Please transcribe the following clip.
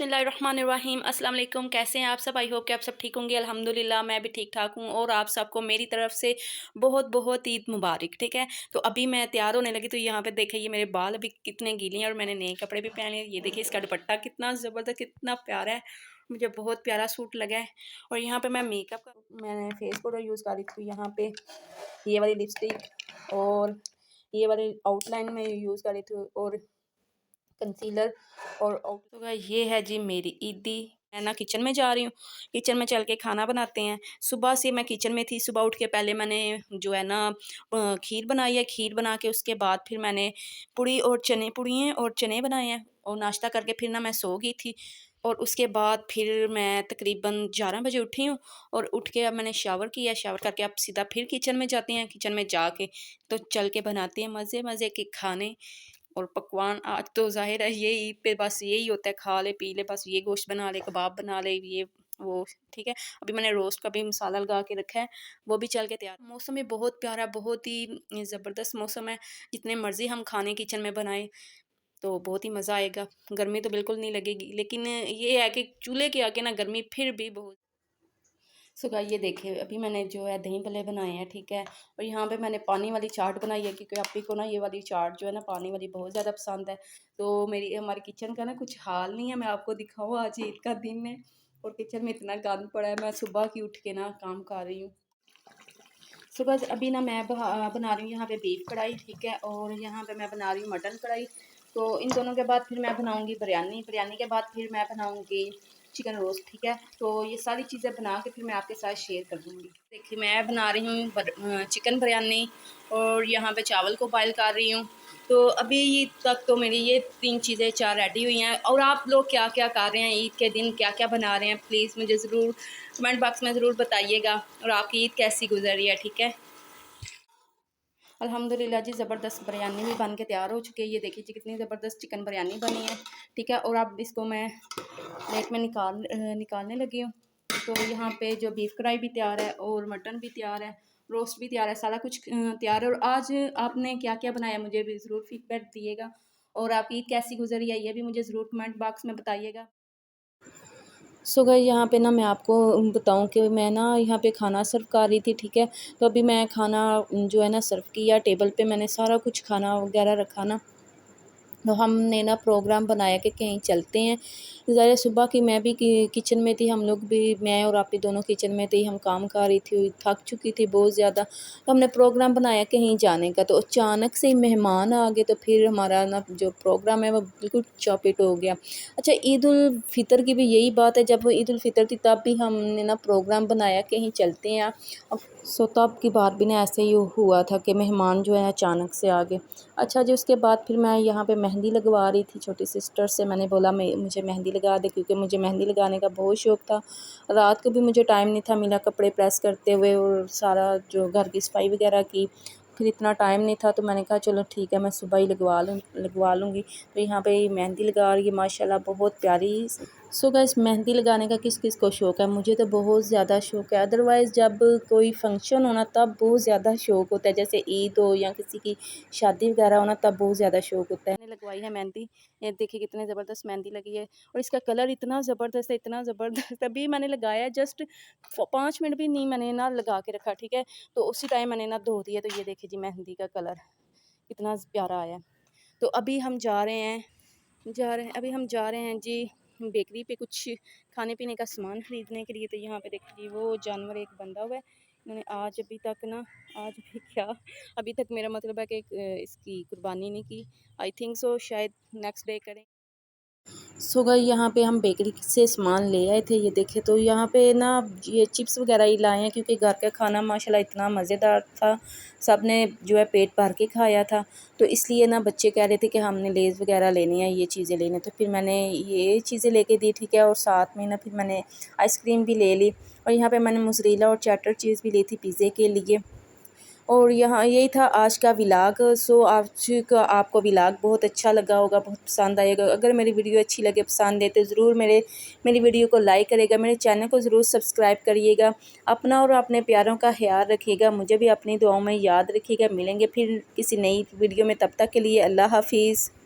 बिस्मिल्लाहिर्रहमानिर्रहीम अस्सलाम वालेकुम। कैसे हैं आप सब? आई होप कि आप सब ठीक होंगे। अल्हम्दुलिल्लाह मैं भी ठीक ठाक हूँ और आप सबको मेरी तरफ से बहुत बहुत ईद मुबारक। ठीक है, तो अभी मैं तैयार होने लगी, तो यहाँ पे देखिए ये मेरे बाल अभी कितने गीले हैं और मैंने नए कपड़े भी पहने। ये देखिए इसका दुपट्टा कितना ज़बरदस्त, कितना प्यारा है, मुझे बहुत प्यारा सूट लगा है। और यहाँ पे मैं मेकअप का मैंने फेस पाउडर यूज़ कर रही थी। यहाँ पे ये वाली लिपस्टिक और ये वाली आउटलाइन में यूज़ कर रही थी और कंसीलर और तो गाइस ये है जी मेरी ईदी। मैं ना किचन में जा रही हूँ, किचन में चल के खाना बनाते हैं। सुबह से मैं किचन में थी, सुबह उठ के पहले मैंने जो है ना खीर बनाई है। खीर बना के उसके बाद फिर मैंने पूड़ी और चने बनाए हैं और नाश्ता करके फिर ना मैं सो गई थी। और उसके बाद फिर मैं तकरीबन 11 बजे उठी हूँ और उठ के अब मैंने शावर किया। शावर करके अब सीधा फिर किचन में जाते हैं। किचन में जाके तो चल के बनाते हैं मज़े मज़े के खाने और पकवान। आज तो ज़ाहिर है ये ईद पे बस यही होता है, खा ले पी ले, बस ये गोश्त बना ले, कबाब बना ले, ये वो। ठीक है, अभी मैंने रोस्ट का भी मसाला लगा के रखा है, वो भी चल के तैयार। मौसम भी बहुत प्यारा, बहुत ही ज़बरदस्त मौसम है। जितने मर्ज़ी हम खाने किचन में बनाएं तो बहुत ही मज़ा आएगा। गर्मी तो बिल्कुल नहीं लगेगी, लेकिन ये है कि चूल्हे के आगे ना गर्मी फिर भी बहुत। सो गाइस ये देखिए अभी मैंने जो है दही भल्ले बनाए हैं। ठीक है, और यहाँ पे मैंने पानी वाली चाट बनाई है क्योंकि आप ही को ना ये वाली चाट जो है ना पानी वाली बहुत ज़्यादा पसंद है। तो मेरी हमारे किचन का ना कुछ हाल नहीं है, मैं आपको दिखाऊँ। आज ईद का दिन है और किचन में इतना गंद पड़ा है। मैं सुबह की उठ के ना काम कर रही हूँ। सुबह अभी ना मैं बना रही हूँ यहाँ पे बीफ कढ़ाई। ठीक है, और यहाँ पे मैं बना रही हूँ मटन कढ़ाई। तो इन दोनों के बाद फिर मैं बनाऊँगी बिरयानी। बिरयानी के बाद फिर मैं बनाऊँगी चिकन रोस्ट। ठीक है, तो ये सारी चीज़ें बना के फिर मैं आपके साथ शेयर कर दूँगी। देखिए मैं बना रही हूँ चिकन बिरयानी और यहाँ पे चावल को बॉयल कर रही हूँ। तो अभी तक तो मेरी ये 3 चीज़ें 4 रेडी हुई हैं। और आप लोग क्या क्या कर रहे हैं ईद के दिन, क्या क्या बना रहे हैं, प्लीज़ मुझे ज़रूर कमेंट बॉक्स में ज़रूर बताइएगा। और आपकी ईद कैसी गुजरी है। ठीक है, अल्हम्दुलिल्लाह जी ज़बरदस्त बिरयानी भी बन के तैयार हो चुकी है। ये देखिए जी कितनी ज़बरदस्त चिकन बिरयानी बनी है। ठीक है, और अब इसको मैं प्लेट में निकालने लगी हूँ। तो यहाँ पे जो बीफ कढ़ाई भी तैयार है और मटन भी तैयार है, रोस्ट भी तैयार है, सारा कुछ तैयार है। और आज आपने क्या क्या बनाया मुझे भी ज़रूर फीडबैक दिएगा। और आपकी ईद कैसी गुजरी है ये भी मुझे ज़रूर कमेंट बॉक्स में बताइएगा। सो गाइस यहाँ पे ना मैं आपको बताऊँ कि मैं ना यहाँ पे खाना सर्व कर रही थी। ठीक है, तो अभी मैं खाना जो है ना सर्व किया, टेबल पे मैंने सारा कुछ खाना वगैरह रखा ना। तो हमने ना प्रोग्राम बनाया कि कहीं चलते हैं। ज़रा सुबह की मैं भी किचन में थी, हम लोग भी, मैं और आप ही दोनों किचन में थे, हम काम कर रही थी, थक चुकी थी बहुत ज़्यादा। तो हमने प्रोग्राम बनाया कहीं जाने का, तो अचानक से ही मेहमान आ गए, तो फिर हमारा ना जो प्रोग्राम है वो बिल्कुल चौपट हो गया। अच्छा, ईद उल फ़ितर की भी यही बात है, जब ईद उल फ़ितर थी तब भी हमने ना प्रोग्राम बनाया कहीं चलते हैं। अब सो तब की बात भी ना ऐसे ही हुआ था कि मेहमान जो है अचानक से आ गए। अच्छा जी, उसके बाद फिर मैं यहाँ पे मेहंदी लगवा रही थी। छोटी सिस्टर से मैंने बोला मुझे मेहंदी लगा दे, क्योंकि मुझे मेहंदी लगाने का बहुत शौक़ था। रात को भी मुझे टाइम नहीं था मिला कपड़े प्रेस करते हुए और सारा जो घर की सफाई वगैरह की, फिर इतना टाइम नहीं था। तो मैंने कहा चलो ठीक है मैं सुबह ही लगवा लूँगी। तो यहाँ पे मेहंदी लगा रही है माशाल्लाह, बहुत प्यारी। सो गाइस मेहंदी लगाने का किस किस को शौक़ है? मुझे तो बहुत ज़्यादा शौक़ है। अदरवाइज़ जब कोई फंक्शन होना तब बहुत ज़्यादा शौक़ होता है, जैसे ईद हो या किसी की शादी वगैरह होना तब बहुत ज़्यादा शौक़ होता है। मैंने लगवाई है मेहंदी, ये देखिए कितनी ज़बरदस्त मेहंदी लगी है और इसका कलर इतना ज़बरदस्त है, इतना ज़बरदस्त। अभी मैंने लगाया जस्ट 5 मिनट भी नहीं मैंने ना लगा के रखा। ठीक है, तो उसी टाइम मैंने ना धो दिया। तो ये देखिए जी मेहंदी का कलर कितना प्यारा आया। तो अभी हम जा रहे हैं जी बेकरी पे कुछ खाने पीने का सामान ख़रीदने के लिए। तो यहाँ पे देखिए वो जानवर एक बंधा हुआ है। इन्होंने आज भी क्या, अभी तक मेरा मतलब है कि इसकी कुर्बानी नहीं की। आई थिंक सो शायद नेक्स्ट डे करें। सो गाइस यहाँ पे हम बेकरी से सामान ले आए थे। ये देखे तो यहाँ पे ना ये चिप्स वगैरह ही लाए हैं, क्योंकि घर का खाना माशाल्लाह इतना मज़ेदार था, सब ने जो है पेट भर के खाया था। तो इसलिए ना बच्चे कह रहे थे कि हमने लेज़ वगैरह लेनी है, ये चीज़ें लेनी है। तो फिर मैंने ये चीज़ें लेके दी। ठीक है, और साथ में ना फिर मैंने आइसक्रीम भी ले ली और यहाँ पे मैंने मोज़रेला और चेडर चीज़ भी ली थी पिज़्ज़े के लिए। और यहाँ यही था आज का व्लॉग। सो आज का आपको व्लॉग बहुत अच्छा लगा होगा, बहुत पसंद आएगा। अगर मेरी वीडियो अच्छी लगे, पसंद है, तो ज़रूर मेरी वीडियो को लाइक करेगा, मेरे चैनल को ज़रूर सब्सक्राइब करिएगा। अपना और अपने प्यारों का ख्याल रखिएगा, मुझे भी अपनी दुआओं में याद रखिएगा। मिलेंगे फिर किसी नई वीडियो में, तब तक के लिए अल्लाह हाफिज़।